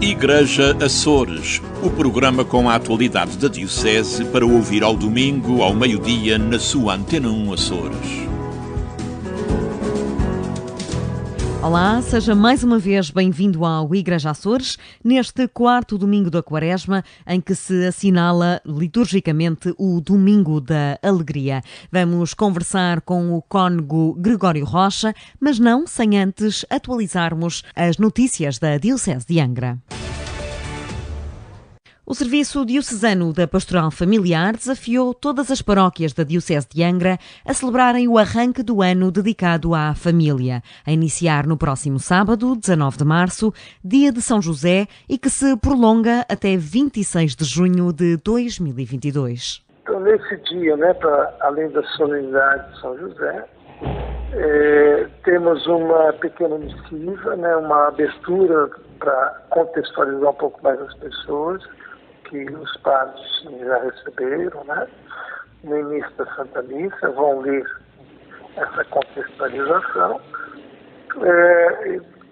Igreja Açores, o programa com a atualidade da Diocese para ouvir ao domingo, ao meio-dia, na sua Antena 1 Açores. Olá, seja mais uma vez bem-vindo ao Igreja Açores, neste quarto domingo da Quaresma, em que se assinala liturgicamente o Domingo da Alegria. Vamos conversar com o cônego Gregório Rocha, mas não sem antes atualizarmos as notícias da Diocese de Angra. O Serviço Diocesano da Pastoral Familiar desafiou todas as paróquias da Diocese de Angra a celebrarem o arranque do ano dedicado à família, a iniciar no próximo sábado, 19 de março, dia de São José, e que se prolonga até 26 de junho de 2022. Então, nesse dia, além da solenidade de São José, temos uma pequena missiva, uma abertura para contextualizar um pouco mais as pessoas, que os padres já receberam, no início da Santa Missa, vão ler essa contextualização.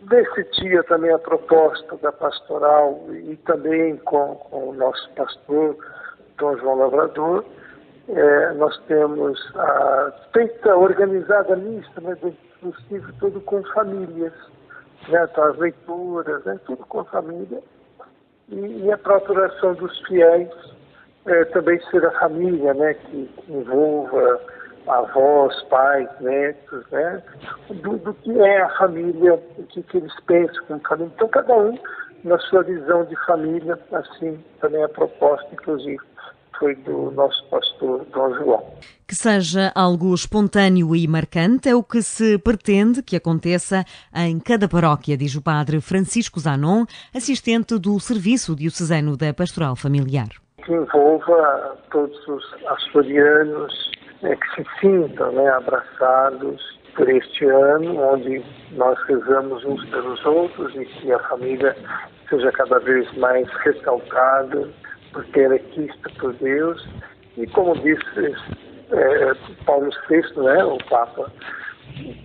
Nesse dia também a proposta da pastoral e também com o nosso pastor, Dom João Lavrador, nós temos a feita organizada mista, possível tudo com famílias, então as leituras, tudo com família. E a procuração dos fiéis também ser a família, que envolva avós, pais, netos, do que é a família, o que eles pensam como família. Então, cada um na sua visão de família, assim também a proposta, inclusive, foi do nosso pastor Dom João. Que seja algo espontâneo e marcante é o que se pretende que aconteça em cada paróquia, diz o padre Francisco Zanon, assistente do Serviço Diocesano da Pastoral Familiar. Que envolva todos os açorianos, que se sintam abraçados por este ano, onde nós rezamos uns pelos outros e que a família seja cada vez mais ressaltada, porque ela é quista por Deus. E como disse Paulo VI, o Papa,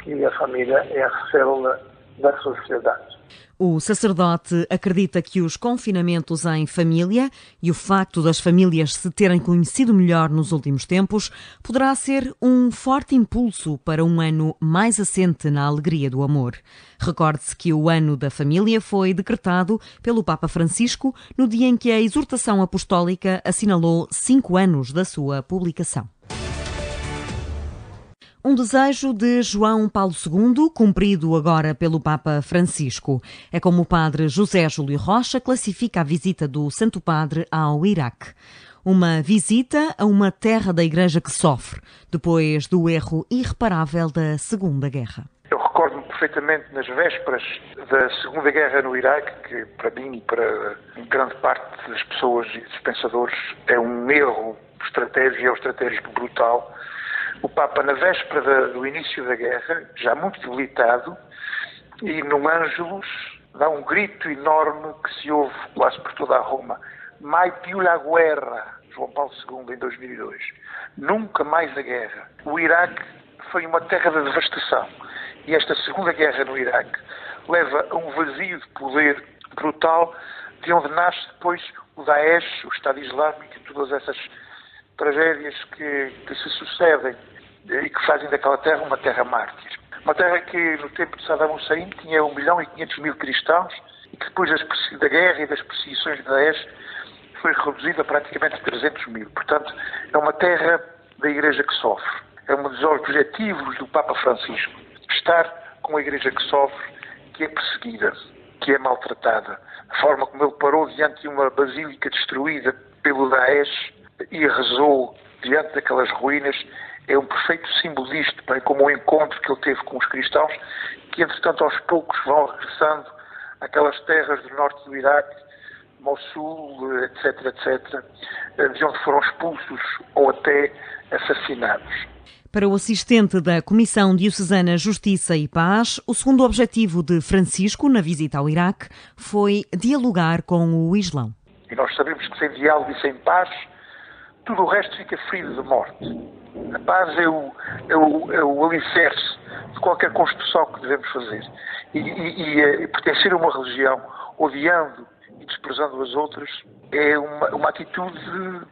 que a família é a célula da sociedade. O sacerdote acredita que os confinamentos em família e o facto das famílias se terem conhecido melhor nos últimos tempos poderá ser um forte impulso para um ano mais assente na alegria do amor. Recorde-se que o ano da família foi decretado pelo Papa Francisco no dia em que a exortação apostólica assinalou 5 anos da sua publicação. Um desejo de João Paulo II, cumprido agora pelo Papa Francisco. É como o padre José Júlio Rocha classifica a visita do Santo Padre ao Iraque. Uma visita a uma terra da Igreja que sofre, depois do erro irreparável da Segunda Guerra. Eu recordo-me perfeitamente nas vésperas da Segunda Guerra no Iraque, que para mim e para grande parte das pessoas e dos pensadores é um erro estratégico, é um estratégico brutal. O Papa, na véspera do início da guerra, já muito debilitado, e no Ângelus dá um grito enorme que se ouve quase por toda a Roma. Mai più la guerra, João Paulo II, em 2002. Nunca mais a guerra. O Iraque foi uma terra de devastação. E esta Segunda Guerra no Iraque leva a um vazio de poder brutal, de onde nasce depois o Daesh, o Estado Islâmico e todas essas tragédias que se sucedem e que fazem daquela terra uma terra mártir. Uma terra que no tempo de Saddam Hussein tinha 1.500.000 cristãos e que depois da guerra e das perseguições de Daesh foi reduzida praticamente a 300.000. Portanto, é uma terra da Igreja que sofre. É um dos objetivos do Papa Francisco. Estar com a Igreja que sofre, que é perseguida, que é maltratada. A forma como ele parou diante de uma basílica destruída pelo Daesh e rezou diante daquelas ruínas é um perfeito símbolo disto, bem como o encontro que ele teve com os cristãos, que entretanto aos poucos vão regressando àquelas terras do norte do Iraque, Mossul, etc., de onde foram expulsos ou até assassinados. Para o assistente da Comissão Diocesana Justiça e Paz, o segundo objetivo de Francisco na visita ao Iraque foi dialogar com o Islão. E nós sabemos que sem diálogo e sem paz tudo o resto fica ferido de morte. A paz é o alicerce de qualquer construção que devemos fazer. E pertencer a uma religião odiando e desprezando as outras é uma atitude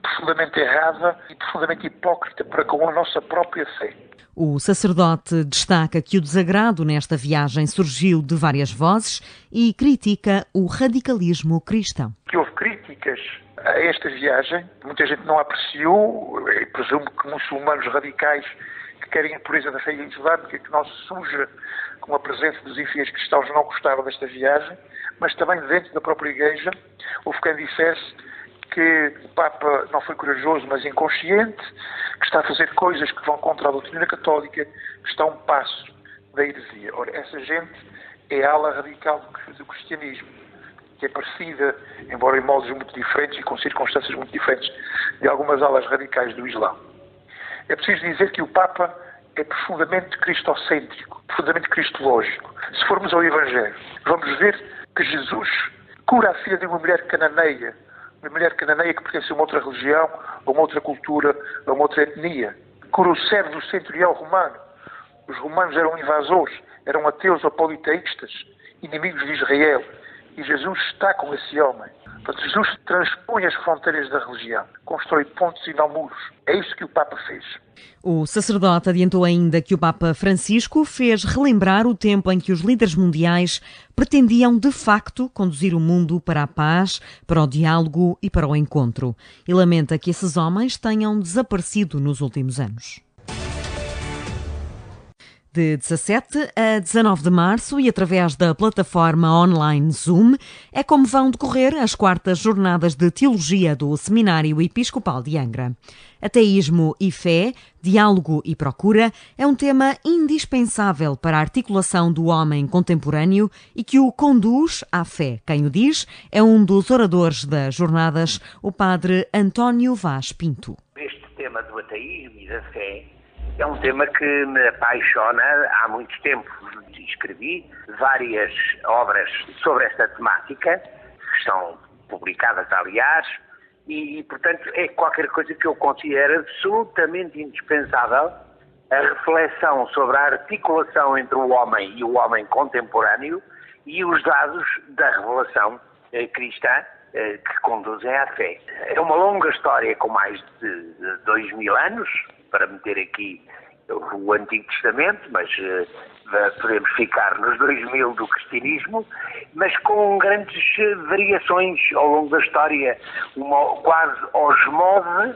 profundamente errada e profundamente hipócrita para com a nossa própria fé. O sacerdote destaca que o desagrado nesta viagem surgiu de várias vozes e critica o radicalismo cristão. Que houve críticas a esta viagem, muita gente não apreciou, e presumo que muçulmanos radicais que querem a pureza da fé islâmica, que não se suja com a presença dos infiéis cristãos, não gostavam desta viagem, mas também dentro da própria Igreja houve quem dissesse que o Papa não foi corajoso, mas inconsciente, que está a fazer coisas que vão contra a doutrina católica, que está a um passo da heresia. Ora, essa gente é a ala radical do cristianismo, que é parecida, embora em moldes muito diferentes e com circunstâncias muito diferentes, de algumas alas radicais do Islão. É preciso dizer que o Papa é profundamente cristocêntrico, profundamente cristológico. Se formos ao Evangelho, vamos ver que Jesus cura a filha de uma mulher cananeia que pertence a uma outra religião, a uma outra cultura, a uma outra etnia. Cura o servo do centurião romano. Os romanos eram invasores, eram ateus ou politeístas, inimigos de Israel. E Jesus está com esse homem. Portanto, Jesus transpõe as fronteiras da religião, constrói pontes e não muros. É isso que o Papa fez. O sacerdote adiantou ainda que o Papa Francisco fez relembrar o tempo em que os líderes mundiais pretendiam, de facto, conduzir o mundo para a paz, para o diálogo e para o encontro. E lamenta que esses homens tenham desaparecido nos últimos anos. De 17 a 19 de março e através da plataforma online Zoom é como vão decorrer as 4ª Jornadas de Teologia do Seminário Episcopal de Angra. Ateísmo e fé, diálogo e procura é um tema indispensável para a articulação do homem contemporâneo e que o conduz à fé. Quem o diz é um dos oradores das jornadas, o padre António Vaz Pinto. Este tema do ateísmo e da fé é um tema que me apaixona há muito tempo. Escrevi várias obras sobre esta temática, que estão publicadas, aliás, e, portanto, é qualquer coisa que eu considero absolutamente indispensável, a reflexão sobre a articulação entre o homem e o homem contemporâneo e os dados da revelação cristã que conduzem à fé. É uma longa história com mais de 2000 anos, para meter aqui o Antigo Testamento, mas podemos ficar nos 2000 do cristianismo, mas com grandes variações ao longo da história, uma quase osmose,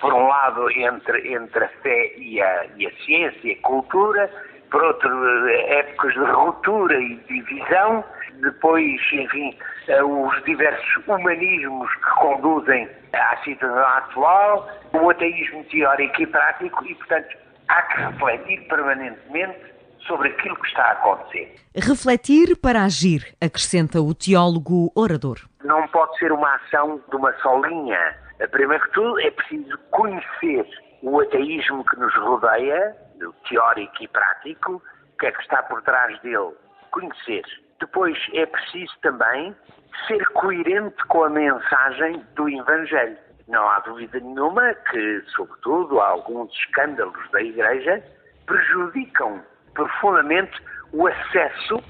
por um lado entre a fé e a ciência e a cultura, por outro épocas de ruptura e divisão, depois, enfim, os diversos humanismos que conduzem à situação atual, o ateísmo teórico e prático e, portanto, há que refletir permanentemente sobre aquilo que está a acontecer. Refletir para agir, acrescenta o teólogo orador. Não pode ser uma ação de uma só linha. Primeiro que tudo, é preciso conhecer o ateísmo que nos rodeia, o teórico e prático, o que é que está por trás dele, conhecer. Depois é preciso também ser coerente com a mensagem do Evangelho. Não há dúvida nenhuma que, sobretudo, alguns escândalos da Igreja prejudicam profundamente o acesso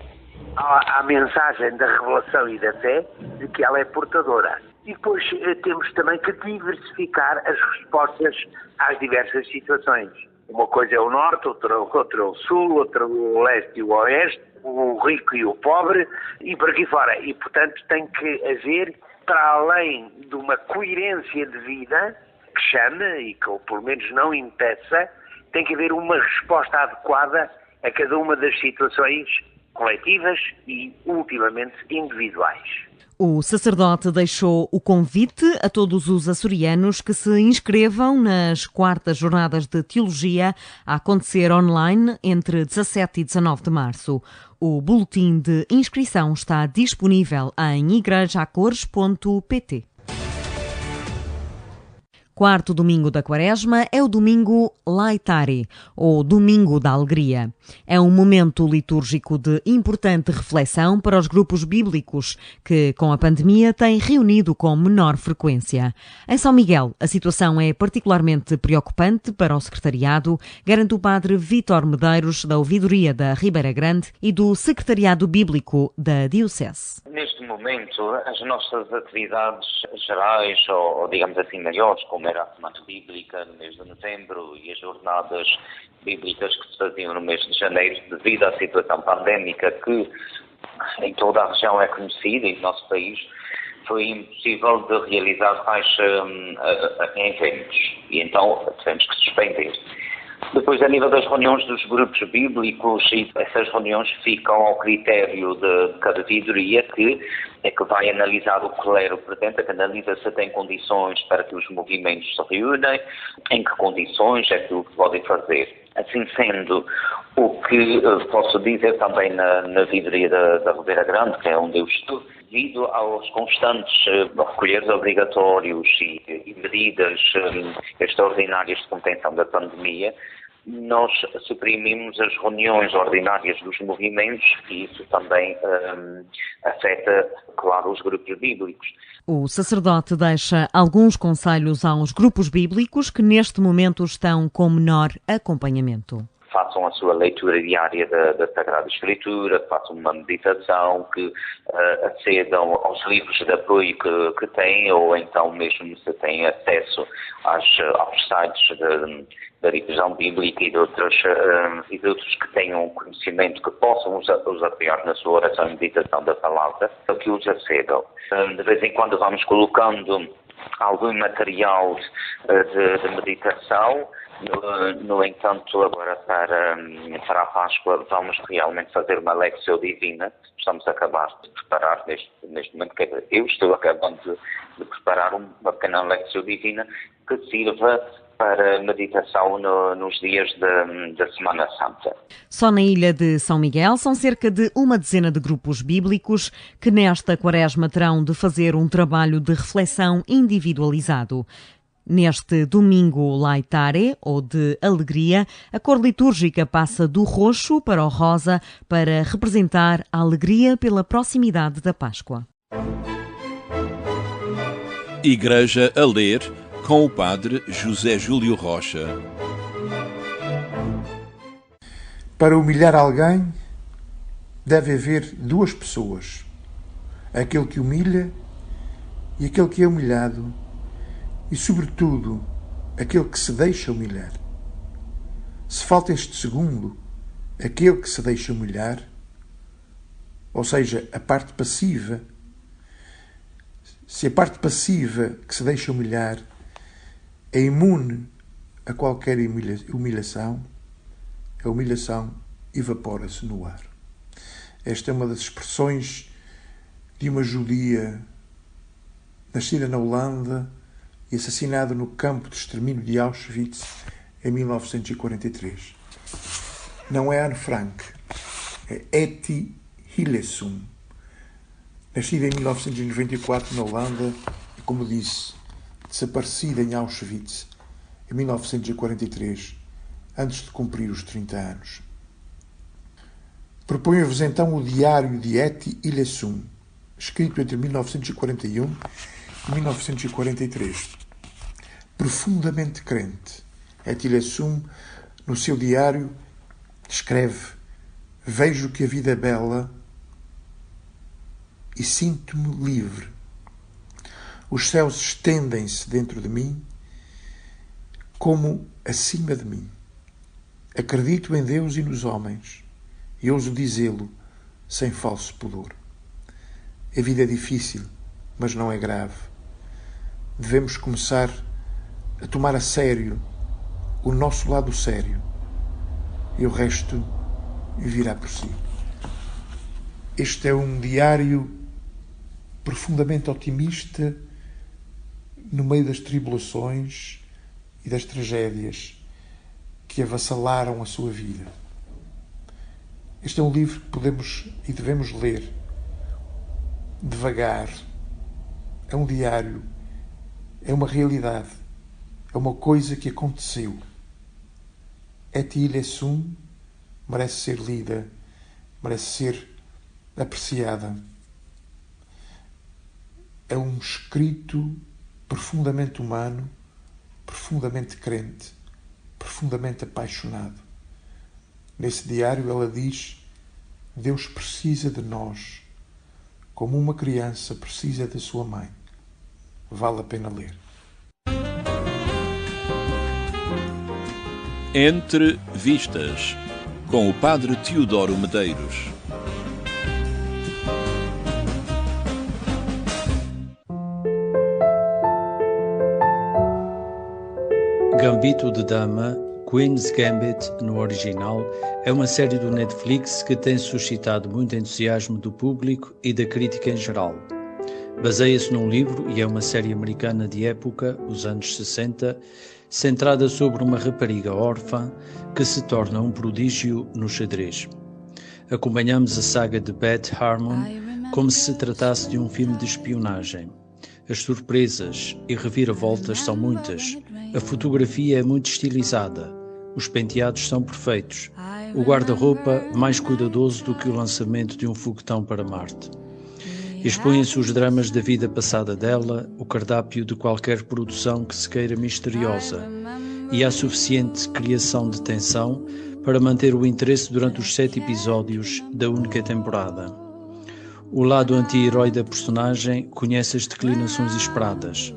à mensagem da revelação e da fé de que ela é portadora. E depois temos também que diversificar as respostas às diversas situações. Uma coisa é o norte, outra é o sul, outra o leste e o oeste, o rico e o pobre, e por aqui fora. E, portanto, tem que haver, para além de uma coerência de vida, que chame e que, ou pelo menos não impeça, tem que haver uma resposta adequada a cada uma das situações coletivas e, ultimamente, individuais. O sacerdote deixou o convite a todos os açorianos que se inscrevam nas 4ª Jornadas de Teologia a acontecer online entre 17 e 19 de março. O boletim de inscrição está disponível em igrejaacores.pt. quarto domingo da Quaresma é o domingo Laetare, ou Domingo da Alegria. É um momento litúrgico de importante reflexão para os grupos bíblicos que, com a pandemia, têm reunido com menor frequência. Em São Miguel, a situação é particularmente preocupante para o secretariado, garante o padre Vítor Medeiros, da Ouvidoria da Ribeira Grande e do Secretariado Bíblico da Diocese. Neste momento, as nossas atividades gerais, ou digamos assim maiores, como era a Semana Bíblica no mês de novembro e as jornadas bíblicas que se faziam no mês de janeiro, devido à situação pandémica que em toda a região é conhecida e no nosso país, foi impossível de realizar tais eventos e então tivemos que suspender. Depois, a nível das reuniões dos grupos bíblicos, essas reuniões ficam ao critério de cada vidoria, que é que vai analisar o clero presente, que analisa se tem condições para que os movimentos se reúnem, em que condições é que o podem fazer. Assim sendo, o que posso dizer também na vidoria da Ribeira Grande, que é onde eu estou, devido aos constantes recolheres obrigatórios e medidas extraordinárias de contenção da pandemia, nós suprimimos as reuniões ordinárias dos movimentos e isso também afeta, claro, os grupos bíblicos. O sacerdote deixa alguns conselhos aos grupos bíblicos que neste momento estão com menor acompanhamento. Façam a sua leitura diária da Sagrada Escritura, façam uma meditação, que acedam aos livros de apoio que têm, ou então mesmo se têm acesso aos sites da divisão bíblica e de outros que tenham conhecimento, que possam os apoiar na sua oração e meditação da palavra, que os acedam. De vez em quando vamos colocando algum material de meditação. No entanto, agora para a Páscoa vamos realmente fazer uma Lectio Divina. Estamos a acabar de preparar neste momento, eu estou acabando de preparar uma pequena Lectio Divina que sirva para meditação nos dias da Semana Santa. Só na ilha de São Miguel são cerca de uma dezena de grupos bíblicos que nesta Quaresma terão de fazer um trabalho de reflexão individualizado. Neste domingo Laetare, ou de alegria, a cor litúrgica passa do roxo para o rosa para representar a alegria pela proximidade da Páscoa. Igreja a ler com o padre José Júlio Rocha. Para humilhar alguém, deve haver duas pessoas. Aquele que humilha e aquele que é humilhado. E, sobretudo, aquele que se deixa humilhar. Se falta este segundo, aquele que se deixa humilhar, ou seja, a parte passiva, se a parte passiva que se deixa humilhar é imune a qualquer humilhação, a humilhação evapora-se no ar. Esta é uma das expressões de uma judia nascida na Holanda e assassinado no campo de extermínio de Auschwitz em 1943. Não é Anne Frank, é Etty Hillesum, nascida em 1994 na Holanda e, como disse, desaparecida em Auschwitz em 1943, antes de cumprir os 30 anos. Proponho-vos então o diário de Etty Hillesum, escrito entre 1941 e 1943. Profundamente crente, Etty Hillesum, no seu diário, escreve: vejo que a vida é bela e sinto-me livre. Os céus estendem-se dentro de mim como acima de mim. Acredito em Deus e nos homens e ouso dizê-lo sem falso pudor. A vida é difícil, mas não é grave. Devemos começar a tomar a sério o nosso lado sério e o resto virá por si. Este é um diário profundamente otimista no meio das tribulações e das tragédias que avassalaram a sua vida. Este é um livro que podemos e devemos ler devagar. É um diário, é uma realidade é uma coisa que aconteceu. Et il est sum merece ser lida, merece ser apreciada. É um escrito profundamente humano, profundamente crente, profundamente apaixonado. Nesse diário ela diz: Deus precisa de nós, como uma criança precisa da sua mãe. Vale a pena ler. Entre Vistas, com o padre Teodoro Medeiros. Gambito de Dama, Queen's Gambit no original, é uma série do Netflix que tem suscitado muito entusiasmo do público e da crítica em geral. Baseia-se num livro e é uma série americana de época, os anos 60, centrada sobre uma rapariga órfã que se torna um prodígio no xadrez. Acompanhamos a saga de Beth Harmon como se tratasse de um filme de espionagem. As surpresas e reviravoltas são muitas. A fotografia é muito estilizada. Os penteados são perfeitos. O guarda-roupa mais cuidadoso do que o lançamento de um foguetão para Marte. Expõem-se os dramas da vida passada dela, o cardápio de qualquer produção que se queira misteriosa. E há suficiente criação de tensão para manter o interesse durante os 7 episódios da única temporada. O lado anti-herói da personagem conhece as declinações esperadas.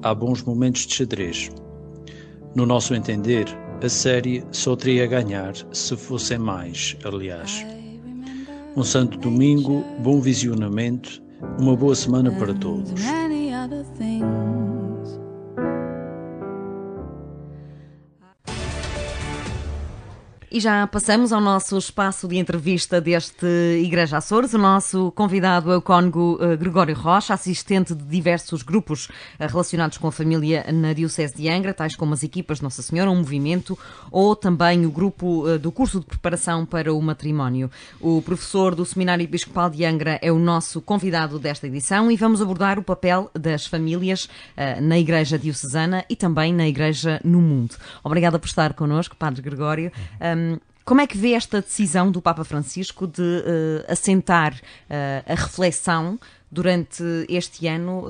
Há bons momentos de xadrez. No nosso entender, a série só teria a ganhar se fossem mais, aliás. Um santo domingo, bom visionamento, uma boa semana para todos. E já passamos ao nosso espaço de entrevista deste Igreja Açores. O nosso convidado é o cônego Gregório Rocha, assistente de diversos grupos relacionados com a família na Diocese de Angra, tais como as equipas Nossa Senhora, um movimento, ou também o grupo do curso de preparação para o matrimónio. O professor do Seminário Episcopal de Angra é o nosso convidado desta edição e vamos abordar o papel das famílias na Igreja Diocesana e também na Igreja no mundo. Obrigada por estar connosco, Padre Gregório. Como é que vê esta decisão do Papa Francisco de assentar a reflexão durante este ano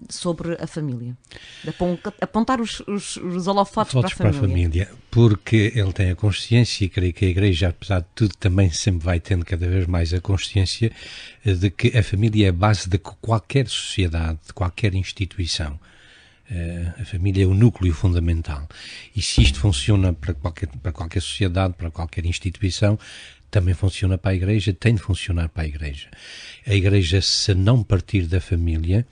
sobre a família? De apontar os holofotes para a família? Porque ele tem a consciência, e creio que a Igreja, apesar de tudo, também sempre vai tendo cada vez mais a consciência de que a família é a base de qualquer sociedade, de qualquer instituição. A família é o núcleo fundamental. E se isto funciona para qualquer sociedade, para qualquer instituição, também funciona para a Igreja, tem de funcionar para a Igreja. A Igreja, se não partir da família,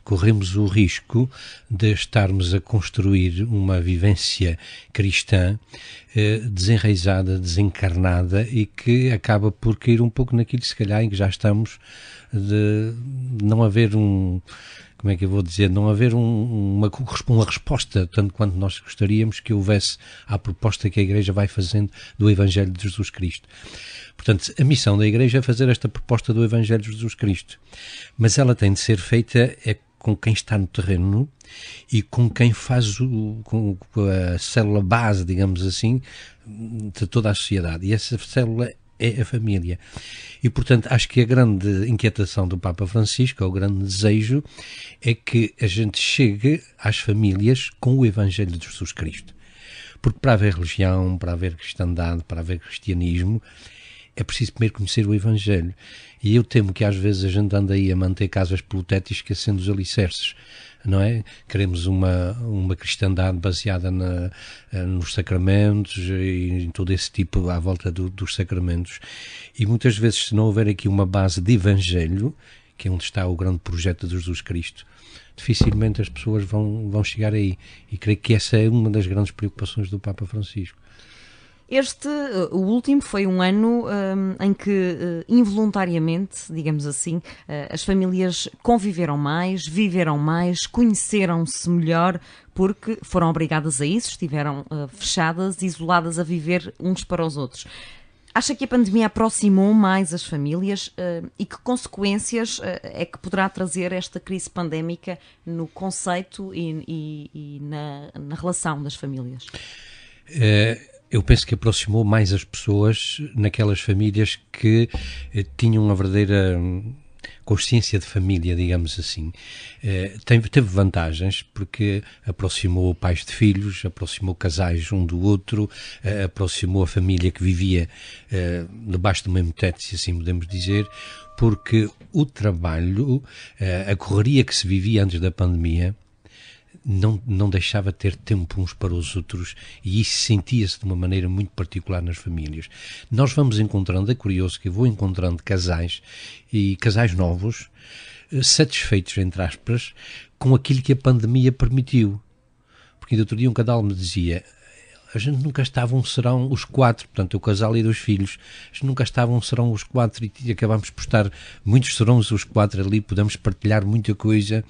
corremos o risco de estarmos a construir uma vivência cristã desenraizada, desencarnada e que acaba por cair um pouco naquilo, se calhar, em que já estamos, de não haver como é que eu vou dizer, não haver uma resposta, tanto quanto nós gostaríamos que houvesse à proposta que a Igreja vai fazendo do Evangelho de Jesus Cristo. Portanto, a missão da Igreja é fazer esta proposta do Evangelho de Jesus Cristo, mas ela tem de ser feita com quem está no terreno e com quem faz com a célula base, digamos assim, de toda a sociedade. E essa célula é a família. E, portanto, acho que a grande inquietação do Papa Francisco, o grande desejo, é que a gente chegue às famílias com o Evangelho de Jesus Cristo. Porque para haver religião, para haver cristandade, para haver cristianismo, é preciso primeiro conhecer o Evangelho. E eu temo que às vezes a gente anda aí a manter casas pelotéticas esquecendo os alicerces, não é? Queremos uma cristandade baseada nos sacramentos e em todo esse tipo à volta dos sacramentos. E muitas vezes, se não houver aqui uma base de Evangelho, que é onde está o grande projeto de Jesus Cristo, dificilmente as pessoas vão chegar aí. E creio que essa é uma das grandes preocupações do Papa Francisco. O último, foi um ano em que, involuntariamente, digamos assim, as famílias conviveram mais, viveram mais, conheceram-se melhor, porque foram obrigadas a isso, estiveram fechadas, isoladas a viver uns para os outros. Acha que a pandemia aproximou mais as famílias e que consequências é que poderá trazer esta crise pandémica no conceito e na relação das famílias? Eu penso que aproximou mais as pessoas naquelas famílias que tinham uma verdadeira consciência de família, digamos assim. Teve vantagens porque aproximou pais de filhos, aproximou casais um do outro, aproximou a família que vivia debaixo do mesmo teto, se assim podemos dizer, porque o trabalho, a correria que se vivia antes da pandemia, não deixava de ter tempo uns para os outros, e isso sentia-se de uma maneira muito particular nas famílias. Nós vamos encontrando, é curioso que eu vou encontrando casais novos, satisfeitos, entre aspas, com aquilo que a pandemia permitiu. Porque outro dia um casal me dizia: a gente nunca estava serão os quatro, portanto, o casal e 2 filhos, a gente nunca estavam serão os 4 e acabámos por estar muitos serões os 4 ali, podemos partilhar muita coisa.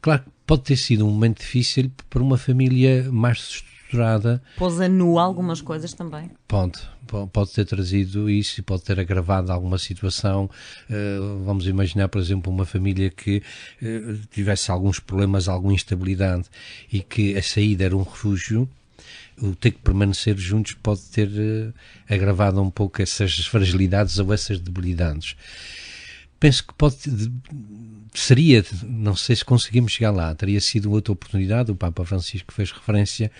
Claro que pode ter sido um momento difícil para uma família mais estruturada. Pôs a nu algumas coisas também. Pode ter trazido isso e pode ter agravado alguma situação. Vamos imaginar, por exemplo, uma família que tivesse alguns problemas, alguma instabilidade e que a saída era um refúgio. O ter que permanecer juntos pode ter agravado um pouco essas fragilidades ou essas debilidades. Penso que seria, não sei se conseguimos chegar lá, teria sido outra oportunidade, o Papa Francisco fez referência,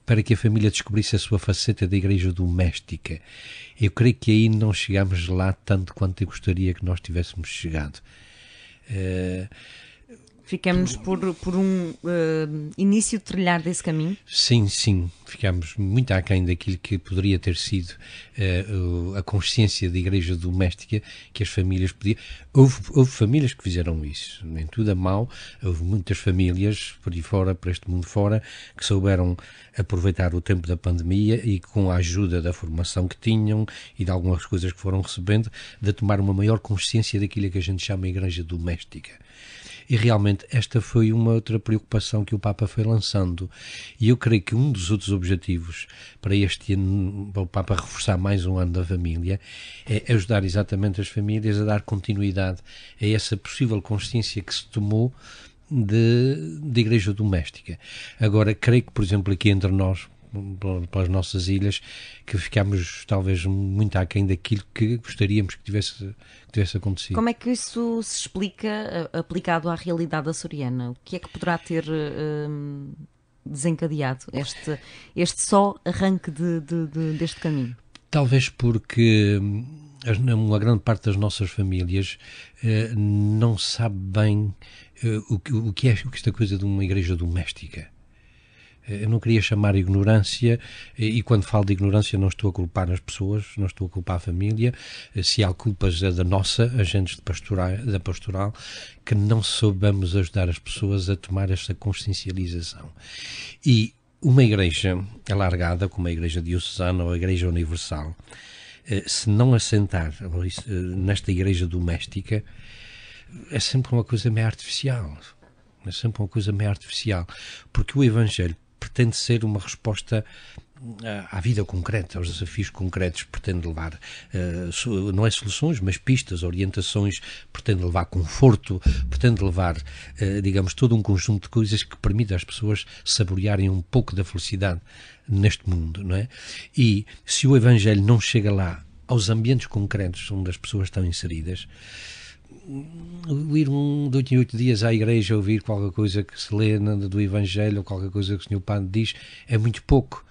para que a família descobrisse a sua faceta de igreja doméstica. Eu creio que aí não chegámos lá tanto quanto eu gostaria que nós tivéssemos chegado. Ficamos por um início de trilhar desse caminho? Sim, ficamos muito aquém daquilo que poderia ter sido a consciência de igreja doméstica que as famílias podiam. Houve famílias que fizeram isso, nem tudo é mau. Houve muitas famílias por aí fora, para este mundo fora, que souberam aproveitar o tempo da pandemia e com a ajuda da formação que tinham e de algumas coisas que foram recebendo, de tomar uma maior consciência daquilo que a gente chama igreja doméstica. E realmente esta foi uma outra preocupação que o Papa foi lançando. E eu creio que um dos outros objetivos para este ano, para o Papa reforçar mais um ano da família, é ajudar exatamente as famílias a dar continuidade a essa possível consciência que se tomou de igreja doméstica. Agora, creio que, por exemplo, aqui entre nós, pelas nossas ilhas, que ficámos talvez muito aquém daquilo que gostaríamos que tivesse acontecido. Como é que isso se explica aplicado à realidade açoriana? O que é que poderá ter desencadeado este só arranque deste caminho? Talvez porque uma grande parte das nossas famílias não sabe bem o que é esta coisa de uma igreja doméstica. Eu não queria chamar ignorância, e quando falo de ignorância não estou a culpar as pessoas, não estou a culpar a família. Se há culpas é da nossa, agentes da pastoral, que não soubemos ajudar as pessoas a tomar esta consciencialização. E uma igreja alargada, como a igreja diocesana ou a igreja universal, se não assentar nesta igreja doméstica, é sempre uma coisa meio artificial. Porque o Evangelho pretende ser uma resposta à vida concreta, aos desafios concretos, pretende levar, não é soluções, mas pistas, orientações, pretende levar conforto, pretende levar, digamos, todo um conjunto de coisas que permite às pessoas saborearem um pouco da felicidade neste mundo, não é? E se o Evangelho não chega lá, aos ambientes concretos onde as pessoas estão inseridas, ir de 8 em 8 dias à igreja, ouvir qualquer coisa que se lê do Evangelho ou qualquer coisa que o Sr. Padre diz, é muito pouco,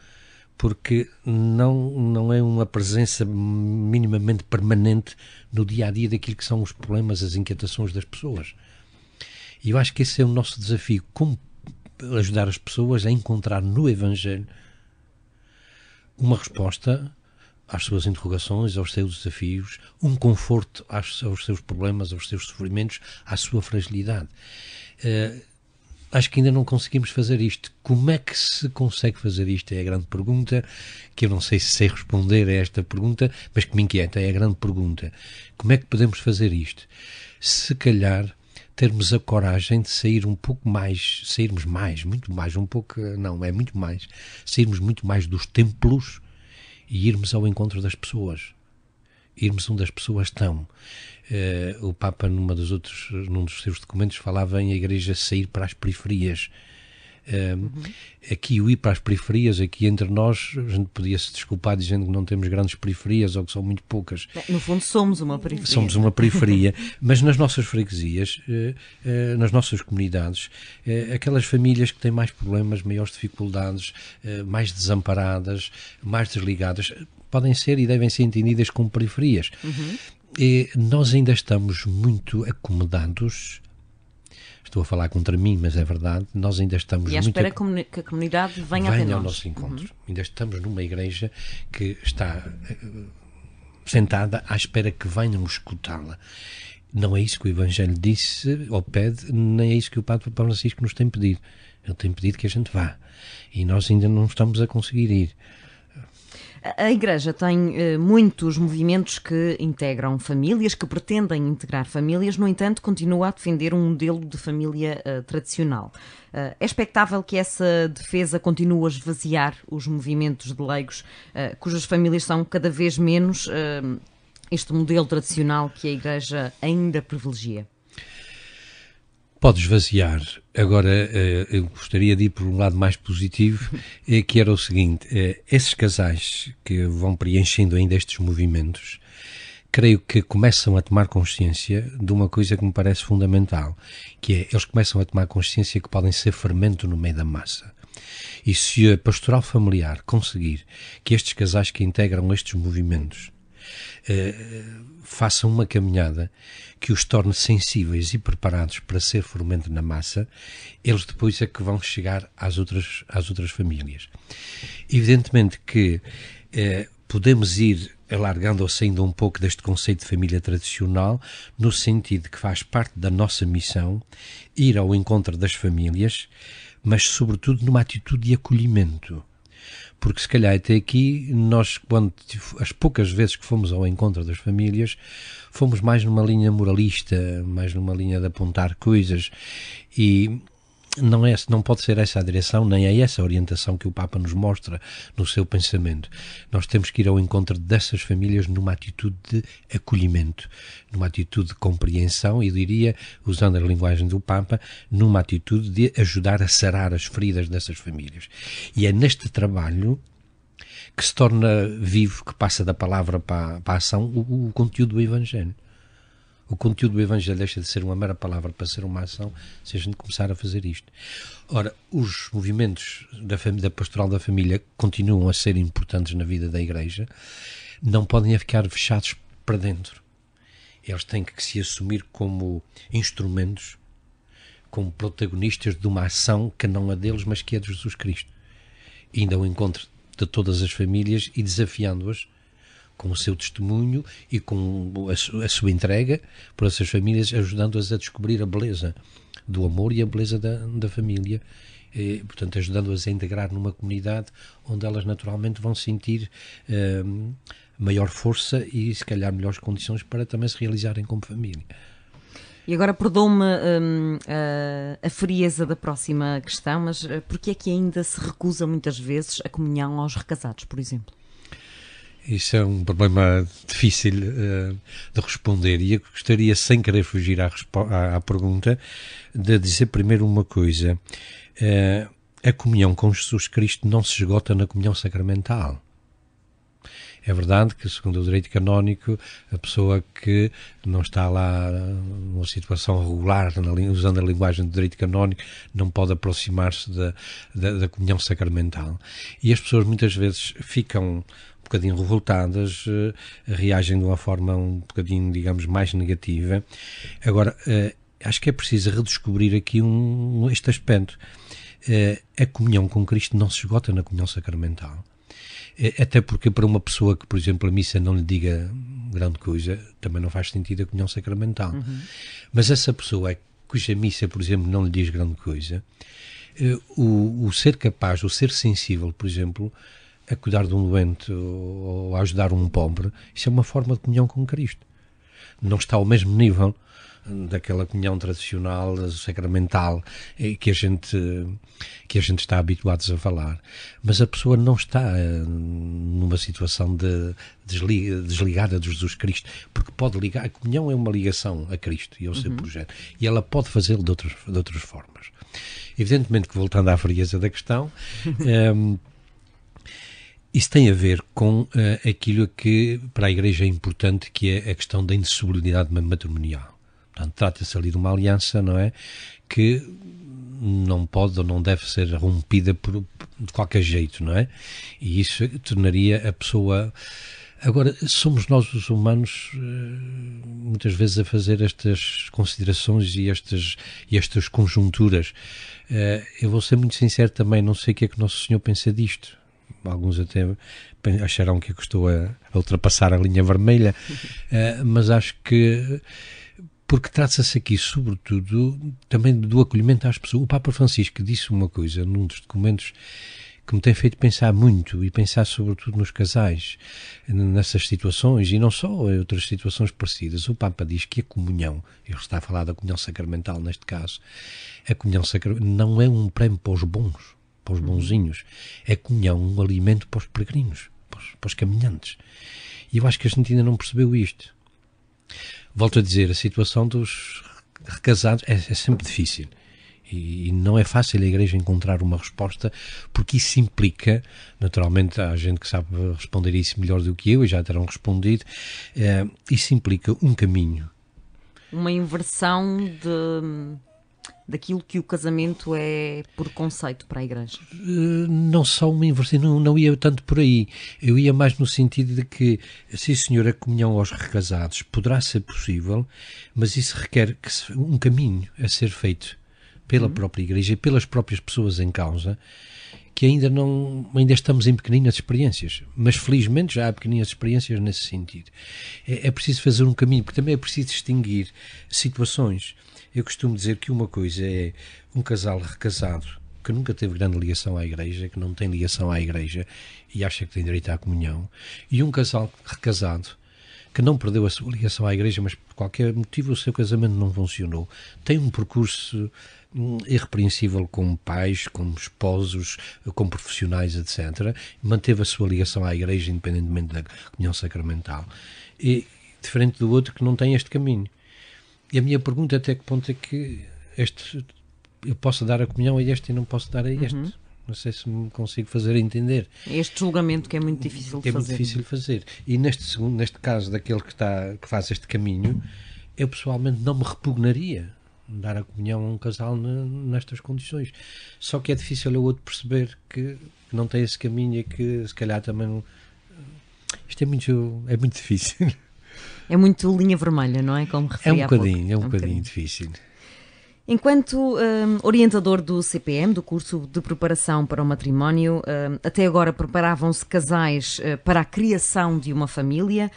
porque não é uma presença minimamente permanente no dia-a-dia daquilo que são os problemas, as inquietações das pessoas. E eu acho que esse é o nosso desafio, como ajudar as pessoas a encontrar no Evangelho uma resposta às suas interrogações, aos seus desafios, um conforto aos seus problemas, aos seus sofrimentos, à sua fragilidade. Acho que ainda não conseguimos fazer isto. Como é que se consegue fazer isto? É a grande pergunta, que eu não sei se sei responder a esta pergunta, mas que me inquieta, é a grande pergunta. Como é que podemos fazer isto? Se calhar termos a coragem de sair um pouco mais, sairmos muito mais dos templos e irmos ao encontro das pessoas. Irmos onde as pessoas estão. O Papa, num dos seus documentos, falava em a Igreja sair para as periferias. Aqui o ir para as periferias, aqui entre nós, a gente podia se desculpar dizendo que não temos grandes periferias ou que são muito poucas. No fundo somos uma periferia. Somos uma periferia, mas nas nossas freguesias, nas nossas comunidades, aquelas famílias que têm mais problemas, maiores dificuldades, mais desamparadas, mais desligadas, podem ser e devem ser entendidas como periferias. E nós ainda estamos muito acomodados. Estou a falar contra mim, mas é verdade. Nós ainda estamos muito... E à espera que a comunidade venha até nós. Ao nosso encontro. Ainda estamos numa igreja que está sentada à espera que venham escutá-la. Não é isso que o Evangelho disse ou pede, nem é isso que o Papa Francisco nos tem pedido. Ele tem pedido que a gente vá. E nós ainda não estamos a conseguir ir. A Igreja tem muitos movimentos que integram famílias, que pretendem integrar famílias, no entanto, continua a defender um modelo de família tradicional. É expectável que essa defesa continue a esvaziar os movimentos de leigos, cujas famílias são cada vez menos este modelo tradicional que a Igreja ainda privilegia? Pode esvaziar. Agora, eu gostaria de ir por um lado mais positivo, que era o seguinte: esses casais que vão preenchendo ainda estes movimentos, creio que começam a tomar consciência de uma coisa que me parece fundamental, que é, eles começam a tomar consciência que podem ser fermento no meio da massa. E se a pastoral familiar conseguir que estes casais que integram estes movimentos façam uma caminhada que os torne sensíveis e preparados para ser fermento na massa, eles depois é que vão chegar às outras famílias. Evidentemente que podemos ir alargando ou saindo um pouco deste conceito de família tradicional, no sentido que faz parte da nossa missão ir ao encontro das famílias, mas sobretudo numa atitude de acolhimento. Porque se calhar até aqui, nós, as poucas vezes que fomos ao encontro das famílias, fomos mais numa linha moralista, mais numa linha de apontar coisas, e não pode ser essa a direção, nem é essa a orientação que o Papa nos mostra no seu pensamento. Nós temos que ir ao encontro dessas famílias numa atitude de acolhimento, numa atitude de compreensão e, diria, usando a linguagem do Papa, numa atitude de ajudar a sarar as feridas dessas famílias. E é neste trabalho que se torna vivo, que passa da palavra para a ação, o conteúdo do Evangelho. O conteúdo do Evangelho deixa de ser uma mera palavra para ser uma ação se a gente começar a fazer isto. Ora, os movimentos da pastoral da família continuam a ser importantes na vida da Igreja, não podem ficar fechados para dentro. Eles têm que se assumir como instrumentos, como protagonistas de uma ação que não é deles, mas que é de Jesus Cristo. Indo ao encontro de todas as famílias e desafiando-as com o seu testemunho e com a sua entrega por essas famílias, ajudando-as a descobrir a beleza do amor e a beleza da família, e, portanto, ajudando-as a integrar numa comunidade onde elas naturalmente vão sentir maior força e, se calhar, melhores condições para também se realizarem como família. E agora perdoe-me a frieza da próxima questão, mas porquê é que ainda se recusa muitas vezes a comunhão aos recasados, por exemplo? Isso é um problema difícil de responder, e eu gostaria, sem querer fugir à pergunta, de dizer primeiro uma coisa. A comunhão com Jesus Cristo não se esgota na comunhão sacramental. É verdade que, segundo o direito canónico, a pessoa que não está lá numa situação regular, usando a linguagem do direito canónico, não pode aproximar-se da comunhão sacramental. E as pessoas muitas vezes ficam um bocadinho revoltadas, reagem de uma forma um bocadinho, digamos, mais negativa. Agora, acho que é preciso redescobrir aqui este aspecto. A comunhão com Cristo não se esgota na comunhão sacramental. Até porque para uma pessoa que, por exemplo, a missa não lhe diga grande coisa, também não faz sentido a comunhão sacramental. Mas essa pessoa cuja missa, por exemplo, não lhe diz grande coisa, o ser capaz, o ser sensível, por exemplo, a cuidar de um doente ou a ajudar um pobre, isso é uma forma de comunhão com Cristo. não está ao mesmo nível daquela comunhão tradicional, sacramental, que a gente está habituados a falar. Mas a pessoa não está numa situação desligada de Jesus Cristo, porque pode ligar. A comunhão é uma ligação a Cristo e ao seu projeto, e ela pode fazê-lo de outras formas. Evidentemente que, voltando à frieza da questão, isso tem a ver com aquilo que para a Igreja é importante, que é a questão da indissolubilidade matrimonial. Portanto, trata-se ali de uma aliança, não é? Que não pode ou não deve ser rompida de qualquer jeito, não é? E isso tornaria a pessoa... Agora, somos nós os humanos muitas vezes a fazer estas considerações e estas conjunturas. Eu vou ser muito sincero também, não sei o que é que Nosso Senhor pensa disto. Alguns até acharão que eu estou a ultrapassar a linha vermelha, mas acho que... Porque trata-se aqui, sobretudo, também do acolhimento às pessoas. O Papa Francisco disse uma coisa num dos documentos que me tem feito pensar muito, e pensar sobretudo nos casais, nessas situações, e não só em outras situações parecidas. O Papa diz que a comunhão, ele está a falar da comunhão sacramental neste caso, a comunhão sacramental não é um prémio para os bons, para os bonzinhos, é comunhão, um alimento para os peregrinos, para os caminhantes. E eu acho que a gente ainda não percebeu isto. Volto a dizer, a situação dos recasados é sempre difícil e não é fácil a Igreja encontrar uma resposta, porque isso implica, naturalmente há gente que sabe responder isso melhor do que eu e já terão respondido, isso implica um caminho. Uma inversão daquilo que o casamento é por conceito para a Igreja. Não só uma inversão, não ia tanto por aí. Eu ia mais no sentido de que, sim senhor, a comunhão aos recasados poderá ser possível, mas isso requer um caminho a ser feito pela própria Igreja e pelas próprias pessoas em causa, que ainda estamos em pequeninas experiências, mas felizmente já há pequeninas experiências nesse sentido. É preciso fazer um caminho, porque também é preciso distinguir situações. Eu costumo dizer que uma coisa é um casal recasado que nunca teve grande ligação à Igreja, que não tem ligação à Igreja e acha que tem direito à comunhão, e um casal recasado que não perdeu a sua ligação à Igreja, mas por qualquer motivo o seu casamento não funcionou. Tem um percurso irrepreensível como pais, como esposos, como profissionais, etc. Manteve a sua ligação à Igreja independentemente da comunhão sacramental. E diferente do outro que não tem este caminho. E a minha pergunta é até que ponto é que eu posso dar a comunhão a este e não posso dar a este. Não sei se me consigo fazer entender. Este julgamento que é muito difícil de fazer. É muito difícil de fazer. E neste caso daquele que faz este caminho, eu pessoalmente não me repugnaria dar a comunhão a um casal nestas condições. Só que é difícil o outro perceber que não tem esse caminho e que se calhar também não... Isto é muito difícil. É muito linha vermelha, não é? Como referi há pouco. É um bocadinho difícil. Enquanto orientador do CPM, do curso de preparação para o matrimónio, até agora preparavam-se casais para a criação de uma família.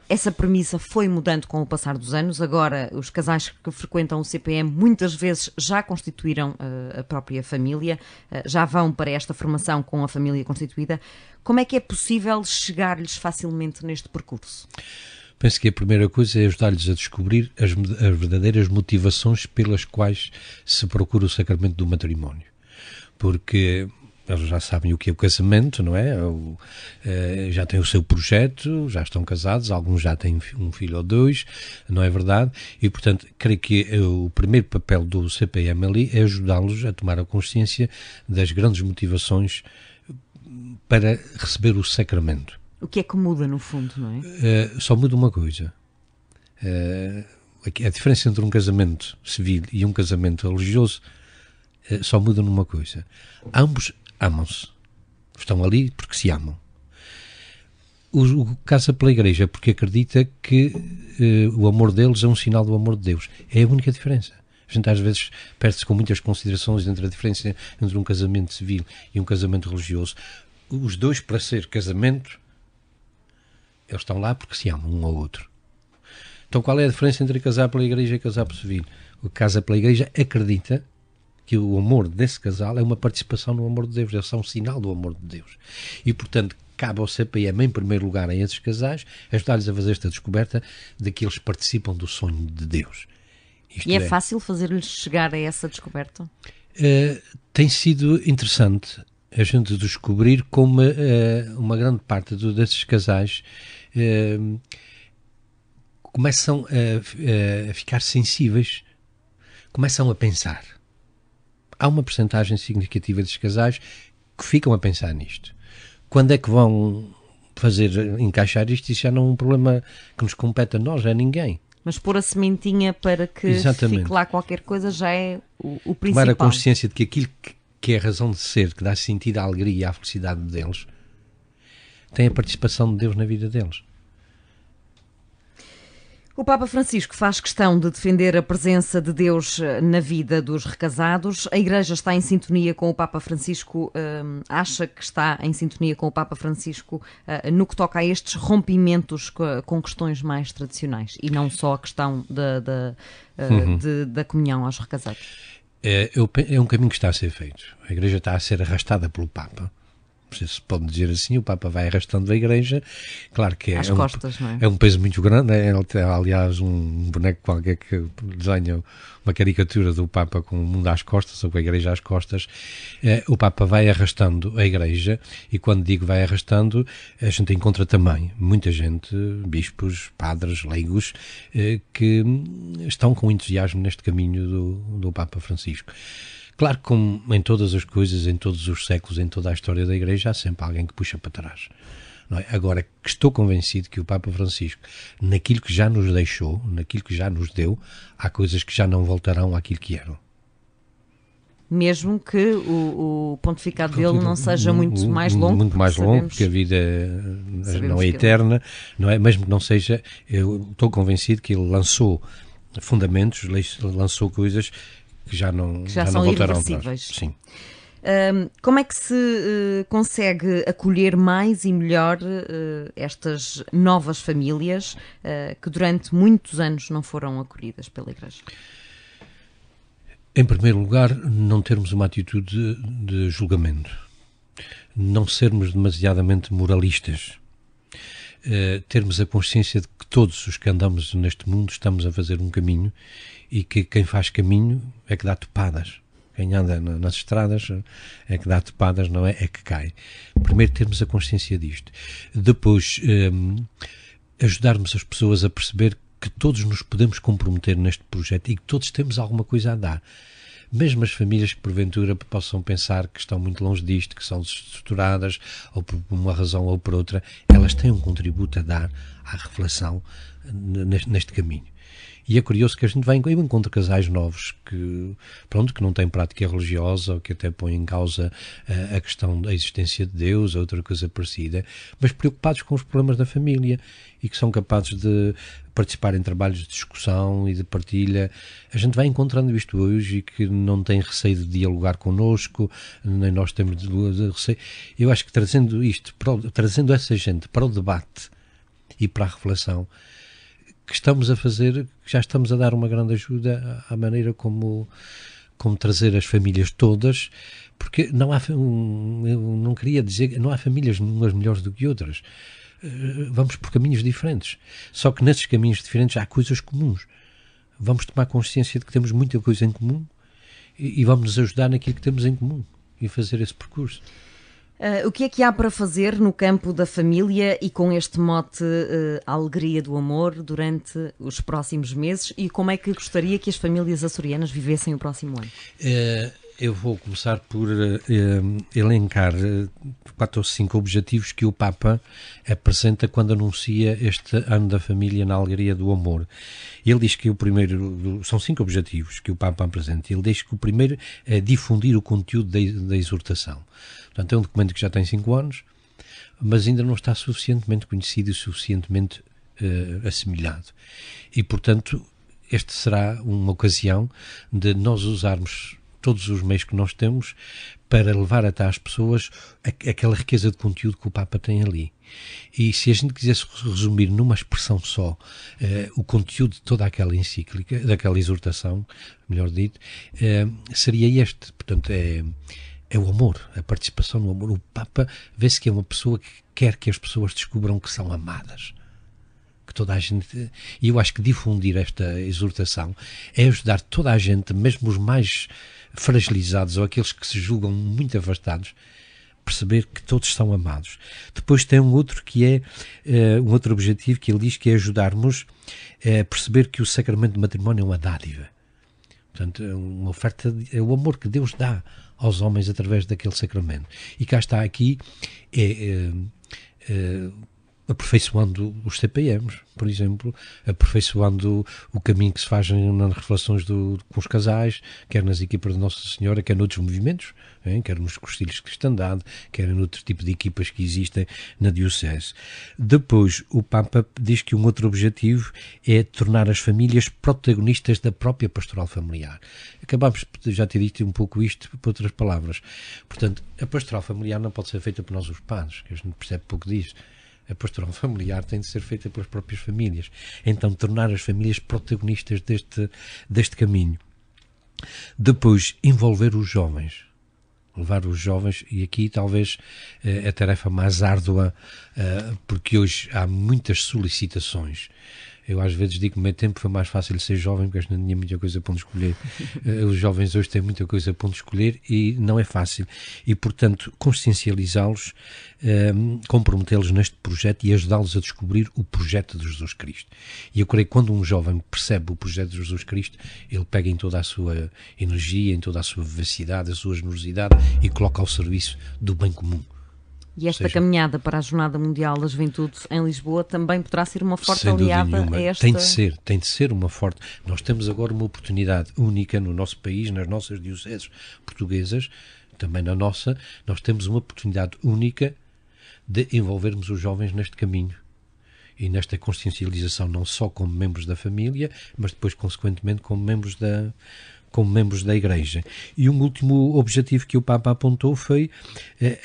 Essa premissa foi mudando com o passar dos anos. Agora, os casais que frequentam o CPM muitas vezes já constituíram a própria família, já vão para esta formação com a família constituída. Como é que é possível chegar-lhes facilmente neste percurso? Penso que a primeira coisa é ajudar-lhes a descobrir as verdadeiras motivações pelas quais se procura o sacramento do matrimónio. Porque eles já sabem o que é o casamento, não é? Já têm o seu projeto, já estão casados, alguns já têm um filho ou dois, não é verdade? E, portanto, creio que o primeiro papel do CPM ali é ajudá-los a tomar a consciência das grandes motivações para receber o sacramento. O que é que muda, no fundo, não é? Só muda uma coisa. A diferença entre um casamento civil e um casamento religioso só muda numa coisa. Ambos amam-se. Estão ali porque se amam. O casa pela Igreja porque acredita que o amor deles é um sinal do amor de Deus. É a única diferença. A gente às vezes perde-se com muitas considerações entre a diferença entre um casamento civil e um casamento religioso. Os dois, para ser casamento, eles estão lá porque se amam um ao outro. Então qual é a diferença entre casar pela Igreja e casar pelo civil? O que casa pela Igreja acredita que o amor desse casal é uma participação no amor de Deus, eles são um sinal do amor de Deus. E, portanto, cabe ao CPM, em primeiro lugar, a esses casais, ajudar-lhes a fazer esta descoberta de que eles participam do sonho de Deus. Isto e é fácil fazer-lhes chegar a essa descoberta? Tem sido interessante a gente descobrir como uma grande parte desses casais começam a ficar sensíveis, começam a pensar. Há uma percentagem significativa desses casais que ficam a pensar nisto. Quando é que vão encaixar isto? Isso já não é um problema que nos compete a nós, a ninguém. Mas pôr a sementinha para que fique lá qualquer coisa já é o principal. Tomar a consciência de que aquilo que é a razão de ser, que dá sentido à alegria e à felicidade deles, tem a participação de Deus na vida deles. O Papa Francisco faz questão de defender a presença de Deus na vida dos recasados. A Igreja está em sintonia com o Papa Francisco, acha que está em sintonia com o Papa Francisco no que toca a estes rompimentos com questões mais tradicionais e não só a questão da comunhão aos recasados? É um caminho que está a ser feito. A Igreja está a ser arrastada pelo Papa. Se pode dizer assim, o Papa vai arrastando a Igreja, claro que às costas, não é? É um peso muito grande, aliás um boneco qualquer que desenha uma caricatura do Papa com o mundo às costas, ou com a Igreja às costas. O Papa vai arrastando a Igreja, e quando digo vai arrastando, a gente encontra também muita gente, bispos, padres, leigos, que estão com entusiasmo neste caminho do Papa Francisco. Claro que, como em todas as coisas, em todos os séculos, em toda a história da Igreja, há sempre alguém que puxa para trás. Não é? Agora, que estou convencido que o Papa Francisco, naquilo que já nos deixou, naquilo que já nos deu, há coisas que já não voltarão àquilo que eram. Mesmo que o pontificado dele não seja muito mais longo. Muito mais longo, porque a vida não é eterna, não é? Mesmo que não seja, eu estou convencido que ele lançou fundamentos, lançou coisas que já não voltarão atrás. Sim. Como é que se consegue acolher mais e melhor estas novas famílias que durante muitos anos não foram acolhidas pela Igreja? Em primeiro lugar, não termos uma atitude de julgamento. Não sermos demasiadamente moralistas. Termos a consciência de que todos os que andamos neste mundo estamos a fazer um caminho e que quem faz caminho é que dá topadas. Quem anda nas estradas é que dá topadas, não é? É que cai. Primeiro termos a consciência disto. Depois ajudarmos as pessoas a perceber que todos nos podemos comprometer neste projeto e que todos temos alguma coisa a dar. Mesmo as famílias que porventura possam pensar que estão muito longe disto, que são desestruturadas, ou por uma razão ou por outra, elas têm um contributo a dar à reflexão neste caminho. E é curioso que a gente eu encontro casais novos que não têm prática religiosa ou que até põem em causa a questão da existência de Deus ou outra coisa parecida, mas preocupados com os problemas da família e que são capazes de participar em trabalhos de discussão e de partilha. A gente vai encontrando isto hoje e que não tem receio de dialogar connosco, nem nós temos de receio. Eu acho que trazendo essa gente para o debate e para a reflexão, que estamos a fazer, já estamos a dar uma grande ajuda à maneira como trazer as famílias todas, porque não há, eu não queria dizer que não há famílias umas melhores do que outras. Vamos por caminhos diferentes. Só que nesses caminhos diferentes há coisas comuns. Vamos tomar consciência de que temos muita coisa em comum e vamos nos ajudar naquilo que temos em comum e fazer esse percurso. O que é que há para fazer no campo da família e com este mote a alegria do amor durante os próximos meses, e como é que gostaria que as famílias açorianas vivessem o próximo ano? Eu vou começar por elencar 4 ou 5 objetivos que o Papa apresenta quando anuncia este ano da família na alegria do amor. Ele diz que o primeiro, são 5 objetivos que o Papa apresenta. Ele diz que o primeiro é difundir o conteúdo da exortação. Portanto, é um documento que já tem 5 anos, mas ainda não está suficientemente conhecido e suficientemente assimilado. E, portanto, este será uma ocasião de nós usarmos todos os meios que nós temos para levar até às pessoas aquela riqueza de conteúdo que o Papa tem ali. E se a gente quisesse resumir numa expressão só o conteúdo de toda aquela encíclica, daquela exortação, melhor dito, seria este. Portanto, é é o amor, a participação no amor. O Papa vê-se que é uma pessoa que quer que as pessoas descubram que são amadas. Que toda a gente... E eu acho que difundir esta exortação é ajudar toda a gente, mesmo os mais fragilizados ou aqueles que se julgam muito afastados, perceber que todos são amados. Depois tem um outro que é um outro objetivo que ele diz que é ajudarmos a perceber que o sacramento do matrimónio é uma dádiva. Portanto, é uma oferta, é o amor que Deus dá aos homens através daquele sacramento. E cá está aqui, aperfeiçoando os CPMs, por exemplo, aperfeiçoando o caminho que se faz nas relações com os casais, quer nas equipas de Nossa Senhora, quer noutros movimentos, quer nos cursilhos de cristandade, quer em outro tipo de equipas que existem na Diocese. Depois, o Papa diz que um outro objetivo é tornar as famílias protagonistas da própria pastoral familiar. Acabámos de já ter dito um pouco isto por outras palavras. Portanto, a pastoral familiar não pode ser feita por nós os padres, que a gente percebe pouco disso. A pastoral familiar tem de ser feita pelas próprias famílias. Então, tornar as famílias protagonistas deste caminho. Depois, envolver os jovens. Levar os jovens, e aqui talvez a tarefa mais árdua, porque hoje há muitas solicitações. Eu às vezes digo que no meu tempo foi mais fácil ser jovem, porque não tinha muita coisa para onde escolher. Os jovens hoje têm muita coisa para onde escolher e não é fácil. E, portanto, consciencializá-los, comprometê-los neste projeto e ajudá-los a descobrir o projeto de Jesus Cristo. E eu creio que quando um jovem percebe o projeto de Jesus Cristo, ele pega em toda a sua energia, em toda a sua vivacidade, a sua generosidade e coloca ao serviço do bem comum. E esta caminhada para a Jornada Mundial da Juventude em Lisboa também poderá ser uma forte aliada a esta... Tem de ser uma forte... Nós temos agora uma oportunidade única no nosso país, nas nossas dioceses portuguesas, também na nossa, nós temos uma oportunidade única de envolvermos os jovens neste caminho e nesta consciencialização, não só como membros da família, mas depois, consequentemente, como membros da Igreja. E um último objetivo que o Papa apontou foi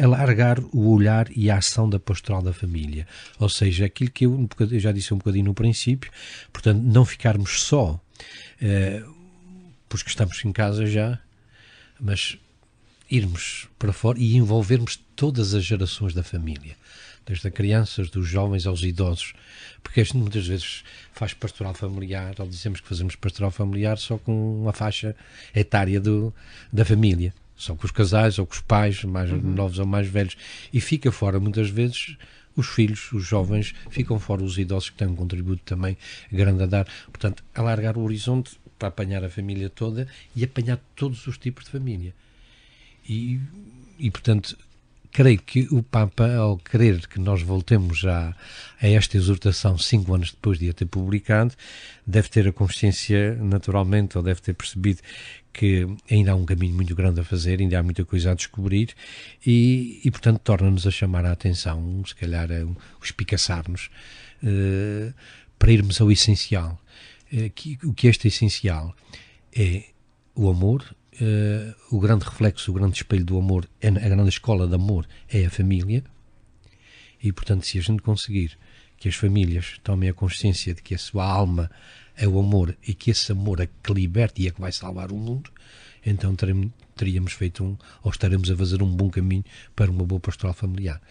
alargar o olhar e a ação da pastoral da família. Ou seja, aquilo que eu já disse um bocadinho no princípio, portanto, não ficarmos só, porque estamos em casa já, mas irmos para fora e envolvermos todas as gerações da família. Desde as crianças, dos jovens aos idosos, porque este muitas vezes faz pastoral familiar, ou dizemos que fazemos pastoral familiar só com uma faixa etária da família, só com os casais ou com os pais, mais novos ou mais velhos, e fica fora muitas vezes os filhos, os jovens, ficam fora os idosos que têm um contributo também grande a dar. Portanto, alargar o horizonte para apanhar a família toda e apanhar todos os tipos de família. E portanto, creio que o Papa, ao querer que nós voltemos a esta exortação 5 anos depois de a ter publicado, deve ter a consciência, naturalmente, ou deve ter percebido que ainda há um caminho muito grande a fazer, ainda há muita coisa a descobrir e portanto, torna-nos a chamar a atenção, se calhar a espicaçar-nos, para irmos ao essencial. O que é este essencial? É o amor. O grande reflexo, o grande espelho do amor, a grande escola de amor é a família e, portanto, se a gente conseguir que as famílias tomem a consciência de que a sua alma é o amor e que esse amor é que liberta e é que vai salvar o mundo, então teríamos feito ou estaremos a fazer um bom caminho para uma boa pastoral familiar,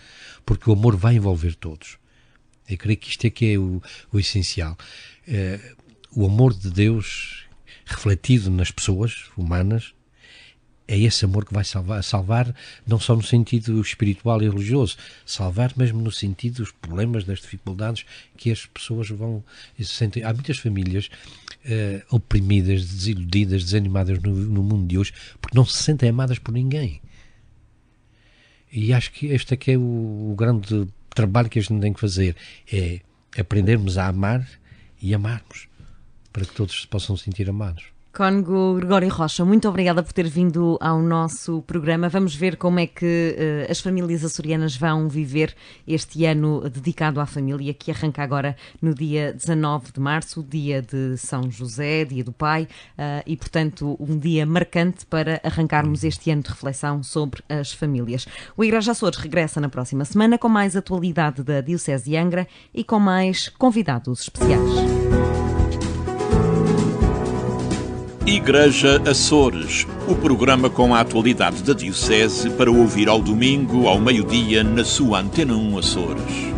porque o amor vai envolver todos. Eu creio que isto é que é o essencial. O amor de Deus refletido nas pessoas humanas é esse amor que vai salvar não só no sentido espiritual e religioso, salvar mesmo no sentido dos problemas, das dificuldades que as pessoas vão sentir. Há muitas famílias oprimidas, desiludidas, desanimadas no mundo de hoje, porque não se sentem amadas por ninguém. E acho que este é que é o grande trabalho que a gente tem que fazer, é aprendermos a amar e amarmos, para que todos se possam sentir amados. Cônego Gregório Rocha, muito obrigada por ter vindo ao nosso programa. Vamos ver como é que as famílias açorianas vão viver este ano dedicado à família, que arranca agora no dia 19 de março, dia de São José, dia do Pai, e, portanto, um dia marcante para arrancarmos este ano de reflexão sobre as famílias. O Igreja Açores regressa na próxima semana com mais atualidade da Diocese de Angra e com mais convidados especiais. Igreja Açores, o programa com a atualidade da Diocese para ouvir ao domingo, ao meio-dia, na sua Antena 1 Açores.